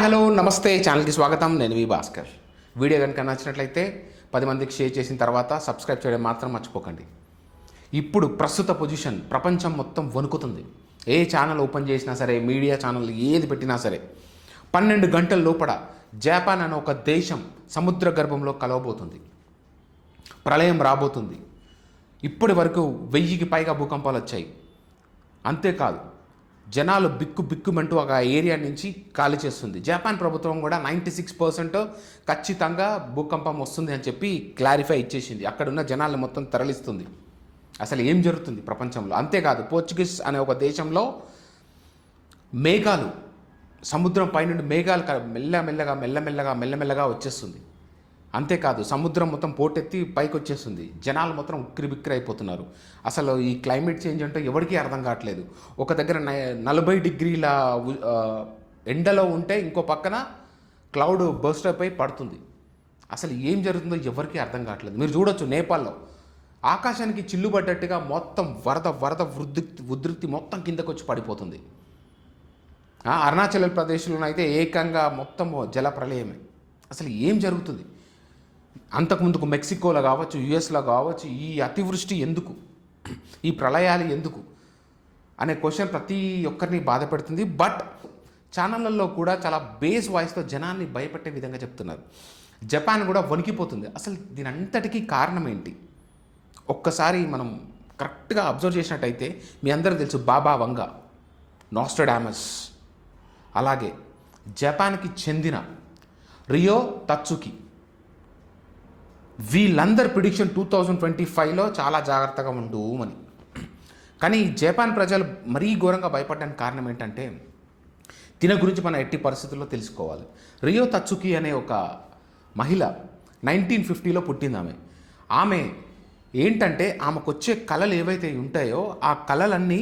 Hello నమస్తే ఛానల్కి స్వాగతం. నేను వి భాస్కర్. వీడియో కనుక నచ్చినట్లయితే 10 మందికి షేర్ చేసిన తర్వాత సబ్స్క్రైబ్ చేయడం మాత్రం మర్చిపోకండి. ఇప్పుడు ప్రస్తుత పొజిషన్ ప్రపంచం మొత్తం వణుకుతుంది. ఏ ఛానల్ ఓపెన్ చేసినా సరే, మీడియా ఛానల్ ఏది పెట్టినా సరే 12 గంటల లోపల జపాన్ అనే ఒక దేశం సముద్ర గర్భంలో కలవబోతుంది. ప్రళయం రాబోతుంది. ఇప్పటి వరకు 1000కి పైగా భూకంపాలు వచ్చాయి. అంతేకాదు జనాలు బిక్కుమంటూ ఒక ఏరియా నుంచి ఖాళీ చేస్తుంది. జపాన్ ప్రభుత్వం కూడా 96% ఖచ్చితంగా భూకంపం వస్తుంది అని చెప్పి క్లారిఫై ఇచ్చేసింది. అక్కడ ఉన్న జనాలు మొత్తం తరలిస్తుంది. అసలు ఏం జరుగుతుంది ప్రపంచంలో? అంతేకాదు పోర్చుగీస్ అనే ఒక దేశంలో మేఘాలు, సముద్రం పైనుండి మేఘాలు మెల్లమెల్లగా వచ్చేస్తుంది. అంతేకాదు సముద్రం మొత్తం పోటెత్తి పైకి వచ్చేస్తుంది. జనాలు మొత్తం ఉక్కిరిబిక్కిరి అయిపోతున్నారు. అసలు ఈ క్లైమేట్ చేంజ్ అంటే ఎవరికీ అర్థం కావట్లేదు. ఒక దగ్గర 40 డిగ్రీల ఎండలో ఉంటే ఇంకో పక్కన క్లౌడ్ బర్స్ట్ అయిపోయి పడుతుంది. అసలు ఏం జరుగుతుందో ఎవరికీ అర్థం కావట్లేదు. మీరు చూడొచ్చు నేపాల్లో ఆకాశానికి చిల్లు పడ్డట్టుగా మొత్తం వరద ఉధృతి మొత్తం కిందకు వచ్చి పడిపోతుంది. అరుణాచల్ ప్రదేశ్లో అయితే ఏకంగా మొత్తం జల ప్రళయమే. అసలు ఏం జరుగుతుంది? అంతకుముందుకు మెక్సికోలో కావచ్చు, యుఎస్లో కావచ్చు, ఈ అతివృష్టి ఎందుకు, ఈ ప్రళయాలు ఎందుకు అనే క్వశ్చన్ ప్రతి ఒక్కరిని బాధపెడుతుంది. బట్ ఛానళ్ళల్లో కూడా చాలా బేస్ వాయిస్తో జనాన్ని భయపెట్టే విధంగా చెప్తున్నారు. జపాన్ కూడా వణికిపోతుంది. అసలు దీని అంతటికీ కారణం ఏంటి? ఒక్కసారి మనం కరెక్ట్గా అబ్జర్వ్ చేసినట్టయితే మీ అందరికీ తెలుసు బాబా వంగా, నాస్ట్రాడామస్, అలాగే జపాన్కి చెందిన రియో తత్సుకి, వీళ్ళందరి ప్రిడిక్షన్ 2025లో చాలా జాగ్రత్తగా ఉండు అని. కానీ జపాన్ ప్రజలు మరీ ఘోరంగా భయపడడానికి కారణం ఏంటంటే దీని గురించి మనం ఎట్టి పరిస్థితుల్లో తెలుసుకోవాలి. రియో తత్సుకి అనే ఒక మహిళ 1950లో పుట్టింది. ఆమె ఏంటంటే ఆమెకు వచ్చే కళలు ఏవైతే ఉంటాయో ఆ కళలన్నీ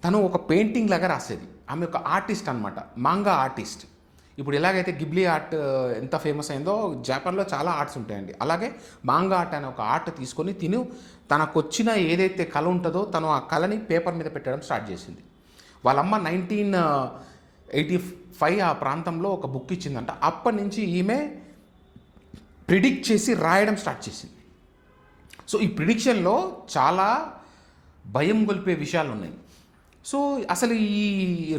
తను ఒక పెయింటింగ్ లాగా రాసేది. ఆమె ఒక ఆర్టిస్ట్ అనమాట, మాంగా ఆర్టిస్ట్. ఇప్పుడు ఎలాగైతే గిబ్లీ ఆర్ట్ ఎంత ఫేమస్ అయిందో జపాన్లో చాలా ఆర్ట్స్ ఉంటాయండి. అలాగే మాంగా ఆర్ట్ అనే ఒక ఆర్ట్ తీసుకొని తనకు వచ్చిన ఏదైతే కళ ఉంటుందో తను ఆ కళని పేపర్ మీద పెట్టడం స్టార్ట్ చేసింది. వాళ్ళమ్మ 1985 ఆ ప్రాంతంలో ఒక బుక్ ఇచ్చిందంట. అప్పటి నుంచి ఈమె ప్రిడిక్ట్ చేసి రాయడం స్టార్ట్ చేసింది. సో ఈ ప్రిడిక్షన్లో చాలా భయం గొలిపే విషయాలు ఉన్నాయి. సో అసలు ఈ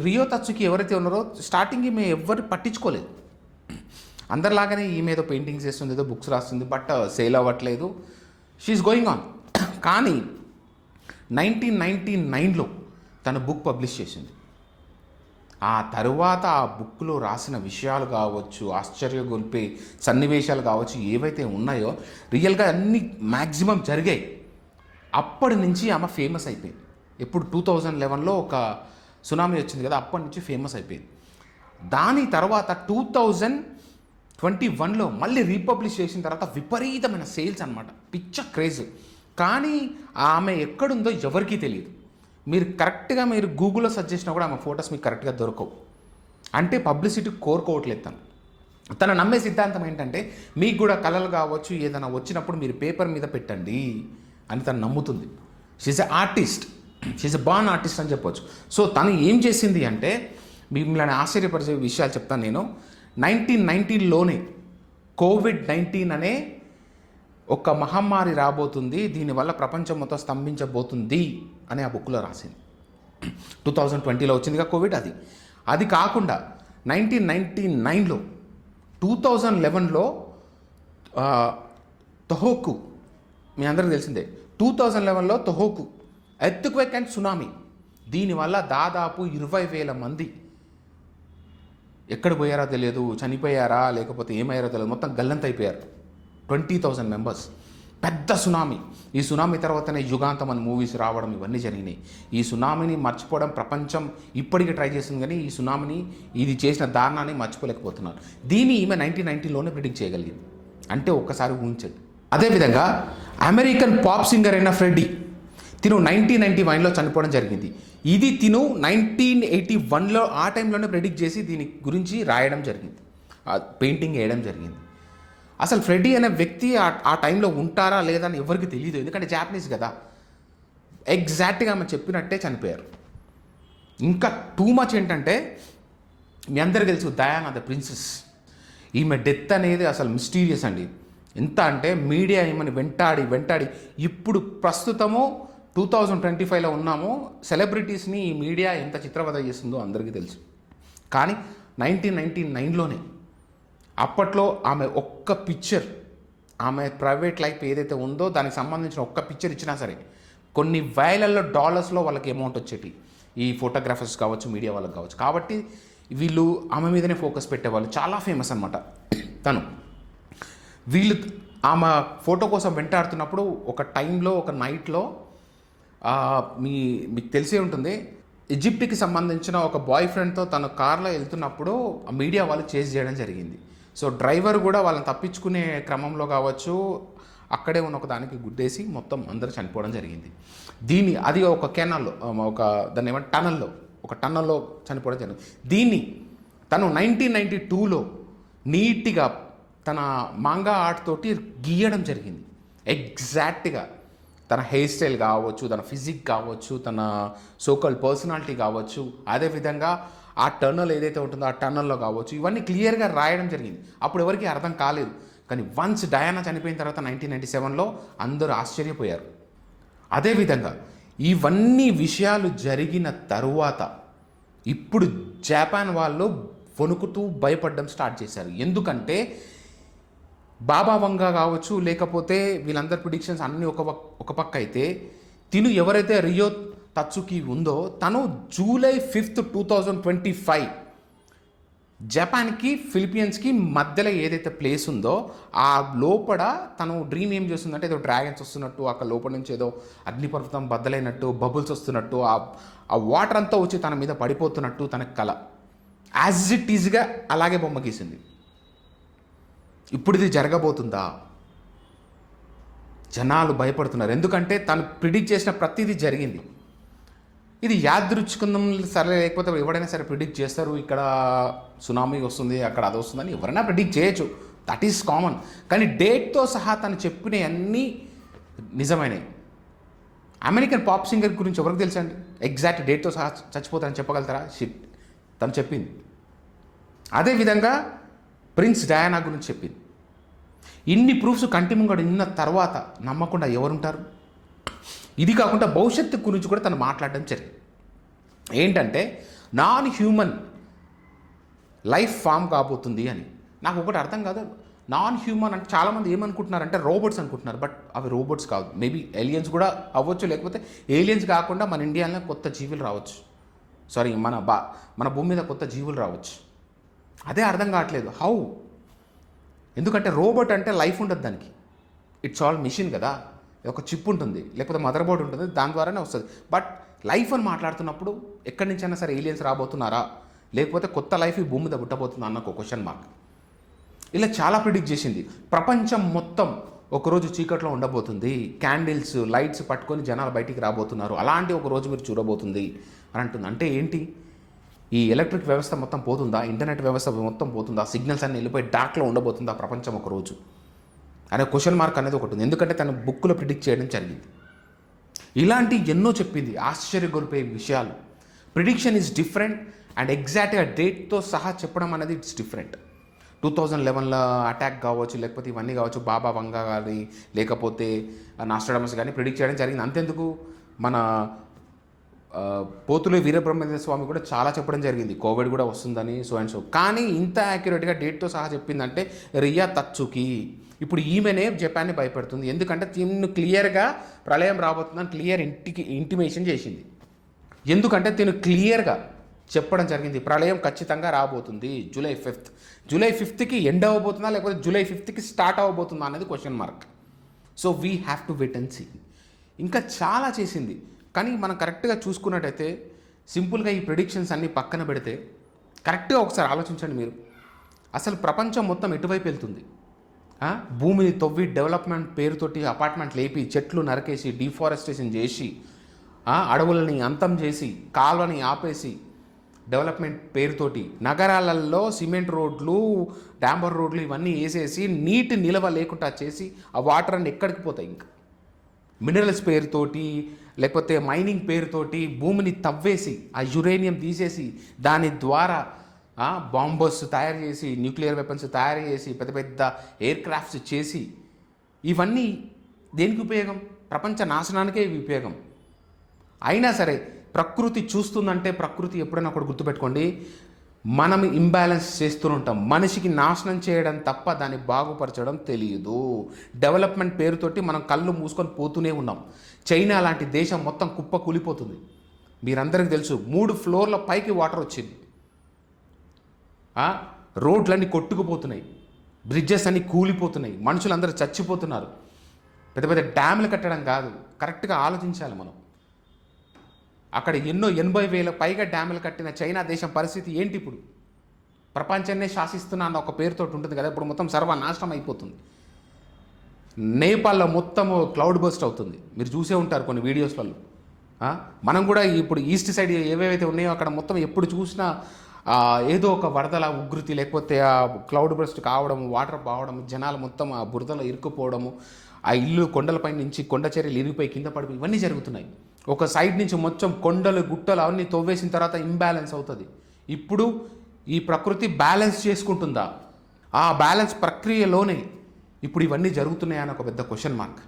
రియో తత్సుకి ఎవరైతే ఉన్నారో స్టార్టింగ్ ఈమె ఎవరు పట్టించుకోలేదు. అందరిలాగానే ఈమె ఏదో పెయింటింగ్స్ చేస్తుంది, ఏదో బుక్స్ రాస్తుంది, బట్ సేల్ అవ్వట్లేదు. She is going on. కానీ 1999లో తన బుక్ పబ్లిష్ చేసింది. ఆ తరువాత ఆ బుక్లో రాసిన విషయాలు కావచ్చు, ఆశ్చర్యగొల్పే సన్నివేశాలు కావచ్చు, ఏవైతే ఉన్నాయో రియల్గా అన్నీ మ్యాక్సిమం జరిగాయి. అప్పటి నుంచి ఆమె ఫేమస్ అయిపోయింది. ఎప్పుడు 2011లో ఒక సునామీ వచ్చింది కదా, అప్పటి నుంచి ఫేమస్ అయిపోయింది. దాని తర్వాత 2021లో మళ్ళీ రీపబ్లిష్ చేసిన తర్వాత విపరీతమైన సేల్స్ అనమాట, పిచ్చ క్రేజ్. కానీ ఆమె ఎక్కడుందో ఎవరికీ తెలియదు. మీరు కరెక్ట్గా గూగుల్లో సెర్చ్ చేసినా కూడా ఆమె ఫొటోస్ మీకు కరెక్ట్గా దొరకవు. అంటే పబ్లిసిటీ కోరుకోవట్లేదు తను నమ్మే సిద్ధాంతం ఏంటంటే మీకు కూడా కళలు కావచ్చు ఏదైనా వచ్చినప్పుడు మీరు పేపర్ మీద పెట్టండి అని తను నమ్ముతుంది. షీఈస్ ఎ ఆర్టిస్ట్, షీఈస్ ఎ బాన్ ఆర్టిస్ట్ అని చెప్పొచ్చు. సో తను ఏం చేసింది అంటే మిమ్మల్ని ఆశ్చర్యపరిచే విషయాలు చెప్తాను నేను. 1919లోనే కోవిడ్-19 అనే ఒక మహమ్మారి రాబోతుంది, దీనివల్ల ప్రపంచం మొత్తం స్తంభించబోతుంది అని ఆ బుక్లో రాసింది. 2020లో వచ్చిందిగా కోవిడ్. అది కాకుండా 1999లో 2011లో తొహోకు, మీ అందరికీ తెలిసిందే, 2011లో తొహోకు ఎర్త్క్వేక్ అండ్ సునామీ, దీనివల్ల దాదాపు 20,000 మంది ఎక్కడ పోయారో తెలియదు, చనిపోయారా లేకపోతే ఏమయ్యారో తెలియదు, మొత్తం గల్లంత అయిపోయారు. 20,000 మెంబర్స్. పెద్ద సునామీ. ఈ సునామీ తర్వాతనే యుగాంతం అని మూవీస్ రావడం, ఇవన్నీ జరిగినాయి. ఈ సునామీని మర్చిపోవడం ప్రపంచం ఇప్పటికీ ట్రై చేస్తుంది, కానీ ఈ సునామీని, ఇది చేసిన దారుణాన్ని మర్చిపోలేకపోతున్నారు. దీన్ని ఈమె 1990లోనే ప్రిడిక్ట్ చేయగలిగింది. అంటే ఒక్కసారి ఊహించండి. అదేవిధంగా అమెరికన్ పాప్ సింగర్ అయిన ఫ్రెడ్డీ, తిను 1991లో చనిపోవడం జరిగింది. ఇది తిను 1981లో ఆ టైంలోనే ప్రెడిక్ట్ చేసి దీని గురించి రాయడం జరిగింది, పెయింటింగ్ వేయడం జరిగింది. అసలు ఫ్రెడ్డీ అనే వ్యక్తి ఆ టైంలో ఉంటారా లేదా అని ఎవరికి తెలియదు, ఎందుకంటే జాపనీస్ కదా. ఎగ్జాక్ట్గా ఆమె చెప్పినట్టే చనిపోయారు. ఇంకా టూ మచ్ ఏంటంటే మీ అందరికీ తెలుసు డయానా ద ప్రిన్సెస్. ఈమె డెత్ అనేది అసలు మిస్టీరియస్ అండి. ఎంత అంటే మీడియా ఈమెను వెంటాడి ఇప్పుడు ప్రస్తుతము 2025లో ఉన్నాము. సెలబ్రిటీస్ని ఈ మీడియా ఎంత చిత్రవద చేస్తుందో అందరికీ తెలుసు. కానీ 1999లోనే అప్పట్లో ఆమె ఒక్క పిక్చర్, ఆమె ప్రైవేట్ లైఫ్ ఏదైతే ఉందో దానికి సంబంధించిన ఒక్క పిక్చర్ ఇచ్చినా సరే కొన్ని వేలల్లో డాలర్స్లో వాళ్ళకి అమౌంట్ వచ్చేటి, ఈ ఫోటోగ్రాఫర్స్ కావచ్చు, మీడియా వాళ్ళకి కావచ్చు. కాబట్టి వీళ్ళు ఆమె మీదనే ఫోకస్ పెట్టేవాళ్ళు. చాలా ఫేమస్ అనమాట తను. వీళ్ళు ఆమె ఫోటో కోసం వెంటాడుతున్నప్పుడు ఒక టైంలో, ఒక నైట్లో మీకు తెలిసే ఉంటుంది, ఈజిప్ట్కి సంబంధించిన ఒక బాయ్ ఫ్రెండ్తో తన కార్లో వెళ్తున్నప్పుడు మీడియా వాళ్ళు చేజ్ చేయడం జరిగింది. సో డ్రైవర్ కూడా వాళ్ళని తప్పించుకునే క్రమంలో కావచ్చు అక్కడే ఉన్న ఒక దానికి గుద్దేసి మొత్తం అందరూ చనిపోవడం జరిగింది. అది ఒక కెనాల్లో, దాన్ని ఏమంటే టన్నల్లో చనిపోవడం జరిగింది. దీన్ని తను 1992లో నీట్గా తన మాంగా ఆర్ట్ తోటి గీయడం జరిగింది. ఎగ్జాక్ట్గా తన హెయిర్ స్టైల్ కావచ్చు, తన ఫిజిక్ కావచ్చు, తన సోకల్ పర్సనాలిటీ కావచ్చు, అదేవిధంగా ఆ టర్నల్ ఏదైతే ఉంటుందో ఆ టర్నల్లో కావచ్చు, ఇవన్నీ క్లియర్గా రాయడం జరిగింది. అప్పుడు ఎవరికి అర్థం కాలేదు. కానీ వన్స్ డయానా చనిపోయిన తర్వాత 1997లో అందరూ ఆశ్చర్యపోయారు. అదేవిధంగా ఇవన్నీ విషయాలు జరిగిన తరువాత ఇప్పుడు జపాన్ వాళ్ళు వణుకుతూ భయపడడం స్టార్ట్ చేశారు. ఎందుకంటే బాబా వంగా కావచ్చు, లేకపోతే వీళ్ళందరి ప్రిడిక్షన్స్ అన్నీ ఒక పక్క అయితే, ఎవరైతే రియో తత్సుకి ఉందో తను జూలై 5th 2025 జపాన్కి ఫిలిపియన్స్కి మధ్యలో ఏదైతే ప్లేస్ ఉందో ఆ లోపల తను డ్రీమ్ ఏం చేస్తుందంటే ఏదో డ్రాగన్స్ వస్తున్నట్టు, అక్కడ లోపల నుంచి ఏదో అగ్నిపర్వతం బద్దలైనట్టు, బబుల్స్ వస్తున్నట్టు, ఆ వాటర్ అంతా వచ్చి తన మీద పడిపోతున్నట్టు తన కళ. యాజ్ ఇట్ ఈజ్గా అలాగే బొమ్మ గీసింది. ఇప్పుడు ఇది జరగబోతుందా? జనాలు భయపడుతున్నారు. ఎందుకంటే తను ప్రిడిక్ట్ చేసిన ప్రతిదీ జరిగింది. ఇది యాదృచ్ఛికం సరే, లేకపోతే ఎవరైనా సరే ప్రిడిక్ట్ చేస్తారు, ఇక్కడ సునామీ వస్తుంది, అక్కడ అది వస్తుందని ఎవరైనా ప్రిడిక్ట్ చేయొచ్చు, దట్ ఈస్ కామన్. కానీ డేట్తో సహా తను చెప్పినవి అన్నీ నిజమైనవి. అమెరికన్ పాప్ సింగర్ గురించి ఎవరికి తెలుసండి? ఎగ్జాక్ట్ డేట్తో సహా చచ్చిపోతారని చెప్పగలుగుతారా? షిట్, తను చెప్పింది. అదేవిధంగా ప్రిన్స్ డయానా గురించి చెప్పింది. ఇన్ని ప్రూఫ్స్ కంటి ముంగడ ఉన్న తర్వాత నమ్మకుండా ఎవరుంటారు? ఇది కాకుండా భవిష్యత్తు గురించి కూడా తను మాట్లాడడం జరిగింది. ఏంటంటే నాన్ హ్యూమన్ లైఫ్ ఫామ్ కాబోతుంది అని. నాకు ఒకటి అర్థం కాదు, నాన్ హ్యూమన్ అంటే చాలామంది ఏమనుకుంటున్నారంటే రోబోట్స్ అనుకుంటున్నారు. బట్ అవి రోబోట్స్ కాదు. మేబీ ఏలియన్స్ కూడా అవ్వచ్చు, లేకపోతే ఏలియన్స్ కాకుండా మన ఇండియాలో కొత్త జీవులు రావచ్చు. సారీ, మన భూమి మీద కొత్త జీవులు రావచ్చు. అదే అర్థం కావట్లేదు. హౌ? ఎందుకంటే రోబోట్ అంటే లైఫ్ ఉండదు దానికి. ఇట్స్ ఆల్ మిషన్ కదా. ఒక చిప్ ఉంటుంది, లేకపోతే మదర్ బోర్డ్ ఉంటుంది, దాని ద్వారానే వస్తుంది. బట్ లైఫ్ అని మాట్లాడుతున్నప్పుడు ఎక్కడి నుంచైనా సరే ఏలియన్స్ రాబోతున్నారా, లేకపోతే కొత్త లైఫ్ ఈ భూమి మీద పుట్టబోతుందా అన్న ఒక క్వశ్చన్ మార్క్. ఇలా చాలా ప్రిడిక్ట్ చేసింది. ప్రపంచం మొత్తం ఒకరోజు చీకట్లో ఉండబోతుంది, క్యాండిల్స్ లైట్స్ పట్టుకొని జనాలు బయటికి రాబోతున్నారు, అలాంటి ఒక రోజు మీరు చూడబోతుంది అని అంటుంది. అంటే ఏంటి? ఈ ఎలక్ట్రిక్ వ్యవస్థ మొత్తం పోతుందా? ఇంటర్నెట్ వ్యవస్థ మొత్తం పోతుందా? సిగ్నల్స్ అన్నీ వెళ్ళిపోయి డార్క్లో ఉండబోతుందా ప్రపంచం ఒకరోజు అనే క్వశ్చన్ మార్క్ అనేది ఒకటి ఉంది. ఎందుకంటే తన బుక్లో ప్రిడిక్ట్ చేయడం జరిగింది. ఇలాంటి ఎన్నో చెప్పింది, ఆశ్చర్యగొలిపే విషయాలు. ప్రిడిక్షన్ ఈజ్ డిఫరెంట్ అండ్ ఎగ్జాక్ట్గా డేట్తో సహా చెప్పడం అనేది ఇట్స్ డిఫరెంట్. 2011లో అటాక్ కావచ్చు, లేకపోతే ఇవన్నీ కావచ్చు, బాబా వంగా కానీ లేకపోతే నాస్ట్రాడమస్ కానీ ప్రిడిక్ట్ చేయడం జరిగింది. అంతెందుకు, మన పోతుల వీరబ్రహ్మేంద్ర స్వామి కూడా చాలా చెప్పడం జరిగింది, కోవిడ్ కూడా వస్తుందని, సో అండ్ సో. కానీ ఇంత యాక్యురేట్గా డేట్తో సహా చెప్పిందంటే రియా తత్సుకి. ఇప్పుడు ఈమెనే జపాన్ని భయపెడుతుంది. ఎందుకంటే తిను క్లియర్గా ప్రళయం రాబోతుందని క్లియర్ ఇంటిమేషన్ చేసింది. ఎందుకంటే తిను క్లియర్గా చెప్పడం జరిగింది, ప్రళయం ఖచ్చితంగా రాబోతుంది జూలై 5th ఎండ్ అవ్వబోతుందా, లేకపోతే జూలై 5th స్టార్ట్ అవ్వబోతుందా అనేది question mark. So we have to wait and see. ఇంకా చాలా చేసింది. కానీ మనం కరెక్ట్గా చూసుకున్నట్టయితే, సింపుల్గా ఈ ప్రిడిక్షన్స్ అన్నీ పక్కన పెడితే కరెక్ట్గా ఒకసారి ఆలోచించండి మీరు. అసలు ప్రపంచం మొత్తం ఎటువైపు వెళ్తుంది? భూమిని తవ్వి డెవలప్మెంట్ పేరుతోటి అపార్ట్మెంట్ లేపి, చెట్లు నరికేసి, డిఫారెస్టేషన్ చేసి, అడవులని అంతం చేసి, కాలువని ఆపేసి, డెవలప్మెంట్ పేరుతోటి నగరాలలో సిమెంట్ రోడ్లు, డాంబర్ రోడ్లు ఇవన్నీ వేసేసి నీటి నిల్వ లేకుండా చేసి ఆ వాటర్ అన్ని ఎక్కడికి పోతాయి? ఇంకా మినరల్స్ పేరుతోటి, లేకపోతే మైనింగ్ పేరుతోటి భూమిని తవ్వేసి ఆ యురేనియం తీసేసి దాని ద్వారా బాంబర్స్ తయారు చేసి, న్యూక్లియర్ వెపన్స్ తయారు చేసి, పెద్ద పెద్ద ఎయిర్ క్రాఫ్ట్స్ చేసి, ఇవన్నీ దేనికి ఉపయోగం? ప్రపంచ నాశనానికే ఇవి ఉపయోగం. అయినా సరే ప్రకృతి చూస్తుందంటే, ప్రకృతి ఎప్పుడైనా ఒకటి గుర్తుపెట్టుకోండి, మనం ఇంబ్యాలెన్స్ చేస్తూ ఉంటాం. మనిషికి నాశనం చేయడం తప్ప దాన్ని బాగుపరచడం తెలియదు. డెవలప్మెంట్ పేరుతోటి మనం కళ్ళు మూసుకొని పోతూనే ఉన్నాం. చైనా లాంటి దేశం మొత్తం కుప్ప కూలిపోతుంది. మీరందరికీ తెలుసు, 3 ఫ్లోర్ల పైకి వాటర్ వచ్చింది. రోడ్లన్నీ కొట్టుకుపోతున్నాయి, బ్రిడ్జెస్ అన్నీ కూలిపోతున్నాయి, మనుషులందరూ చచ్చిపోతున్నారు. పెద్ద పెద్ద డ్యాములు కట్టడం కాదు, కరెక్ట్గా ఆలోచించాలి మనం. అక్కడ ఎన్నో 80,000 పైగా డ్యాములు కట్టిన చైనా దేశం పరిస్థితి ఏంటి ఇప్పుడు? ప్రపంచాన్నే శాసిస్తున్నా అన్న ఒక పేరుతోటి ఉంటుంది కదా, ఇప్పుడు మొత్తం సర్వనాశనం అయిపోతుంది. నేపాల్లో మొత్తము క్లౌడ్ బర్స్ట్ అవుతుంది, మీరు చూసే ఉంటారు కొన్ని వీడియోస్లలో. మనం కూడా ఇప్పుడు ఈస్ట్ సైడ్ ఏవేవైతే ఉన్నాయో అక్కడ మొత్తం ఎప్పుడు చూసినా ఏదో ఒక వరదల ఉధృతి, లేకపోతే ఆ క్లౌడ్ బర్స్ట్ కావడం, వాటర్ పోవడం, జనాలు మొత్తం ఆ బురదలో ఇరుక్కుపోవడము, ఆ ఇల్లు కొండలపై నుంచి కొండ చర్యలు ఇరిగిపోయి కింద పడిపోయి ఇవన్నీ జరుగుతున్నాయి. ఒక సైడ్ నుంచి మొత్తం కొండలు గుట్టలు అవన్నీ తవ్వేసిన తర్వాత ఇంబ్యాలెన్స్ అవుతుంది. ఇప్పుడు ఈ ప్రకృతి బ్యాలెన్స్ చేసుకుంటుందా? ఆ బ్యాలెన్స్ ప్రక్రియలోనే ఇప్పుడు ఇవన్నీ జరుగుతున్నాయని ఒక పెద్ద క్వశ్చన్ మార్క్.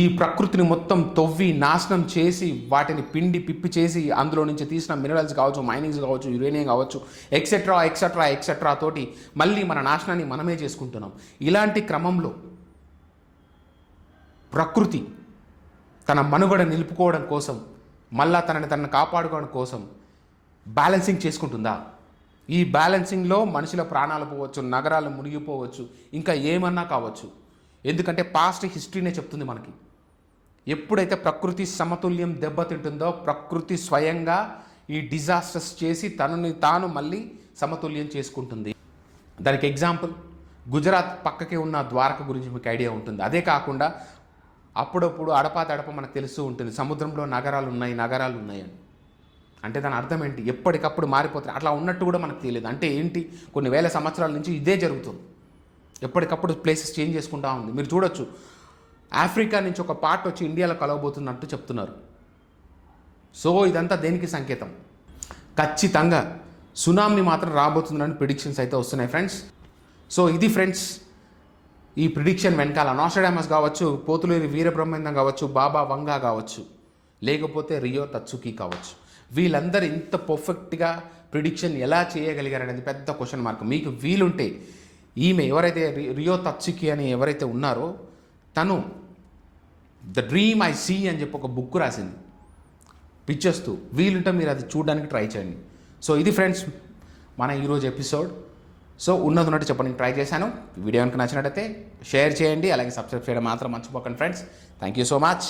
ఈ ప్రకృతిని మొత్తం తవ్వి నాశనం చేసి, వాటిని పిండి పిప్పి చేసి, అందులో నుంచి తీసిన మినరల్స్ కావచ్చు, మైనింగ్స్ కావచ్చు, యురేనియం కావచ్చు, ఎక్సెట్రా ఎక్సెట్రా ఎక్సెట్రా తోటి మళ్ళీ మన నాశనాన్ని మనమే చేసుకుంటున్నాం. ఇలాంటి క్రమంలో ప్రకృతి తన మనుగడ నిలుపుకోవడం కోసం, మళ్ళా తనను కాపాడుకోవడం కోసం బ్యాలెన్సింగ్ చేసుకుంటుందా? ఈ బ్యాలెన్సింగ్లో మనుషుల ప్రాణాలు పోవచ్చు, నగరాలు మునిగిపోవచ్చు, ఇంకా ఏమన్నా కావచ్చు. ఎందుకంటే పాస్ట్ హిస్టరీనే చెప్తుంది మనకి. ఎప్పుడైతే ప్రకృతి సమతుల్యం దెబ్బతింటుందో, ప్రకృతి స్వయంగా ఈ డిజాస్టర్స్ చేసి తనని తాను మళ్ళీ సమతుల్యం చేసుకుంటుంది. దానికి ఎగ్జాంపుల్ గుజరాత్ పక్కకే ఉన్న ద్వారక గురించి మీకు ఐడియా ఉంటుంది. అదే కాకుండా అప్పుడప్పుడు అడప మనకు తెలుస్తూ ఉంటుంది, సముద్రంలో నగరాలు ఉన్నాయి అని. అంటే దాని అర్థం ఏంటి? ఎప్పటికప్పుడు మారిపోతాయి. అట్లా ఉన్నట్టు కూడా మనకు తెలియదు. అంటే ఏంటి? కొన్ని వేల సంవత్సరాల నుంచి ఇదే జరుగుతుంది. ఎప్పటికప్పుడు ప్లేసెస్ చేంజ్ చేసుకుంటూ ఉంది. మీరు చూడొచ్చు, ఆఫ్రికా నుంచి ఒక పార్ట్ వచ్చి ఇండియాలో కలవబోతున్నట్టు చెప్తున్నారు. సో ఇదంతా దేనికి సంకేతం? ఖచ్చితంగా సునామీ మాత్రం రాబోతుందని ప్రిడిక్షన్స్ అయితే వస్తున్నాయి ఫ్రెండ్స్. సో ఇది ఫ్రెండ్స్, ఈ ప్రిడిక్షన్ వెనకాల నాస్ట్రాడమస్ కావచ్చు, పోతులూరి వీరబ్రహ్మేంద్రం కావచ్చు, బాబా వంగా కావచ్చు, లేకపోతే రియో తత్సుకి కావచ్చు, వీళ్ళందరూ ఇంత పర్ఫెక్ట్గా ప్రిడిక్షన్ ఎలా చేయగలిగారు అనేది పెద్ద క్వశ్చన్ మార్క్. మీకు వీలుంటే ఈమె ఎవరైతే రియో తత్సుకి అని ఎవరైతే ఉన్నారో, తను ద డ్రీమ్ ఐ సీ అని చెప్పి ఒక బుక్ రాసింది పిక్చర్స్తో. వీలుంటే మీరు అది చూడడానికి ట్రై చేయండి. సో ఇది ఫ్రెండ్స్ మన ఈరోజు ఎపిసోడ్. సో ఉన్నట్టు చెప్పడానికి ట్రై చేశాను. వీడియో కనుక నచ్చినట్టయితే షేర్ చేయండి, అలాగే సబ్స్క్రైబ్ చేయడం మాత్రం మర్చిపోకండి friends. Thank you so much.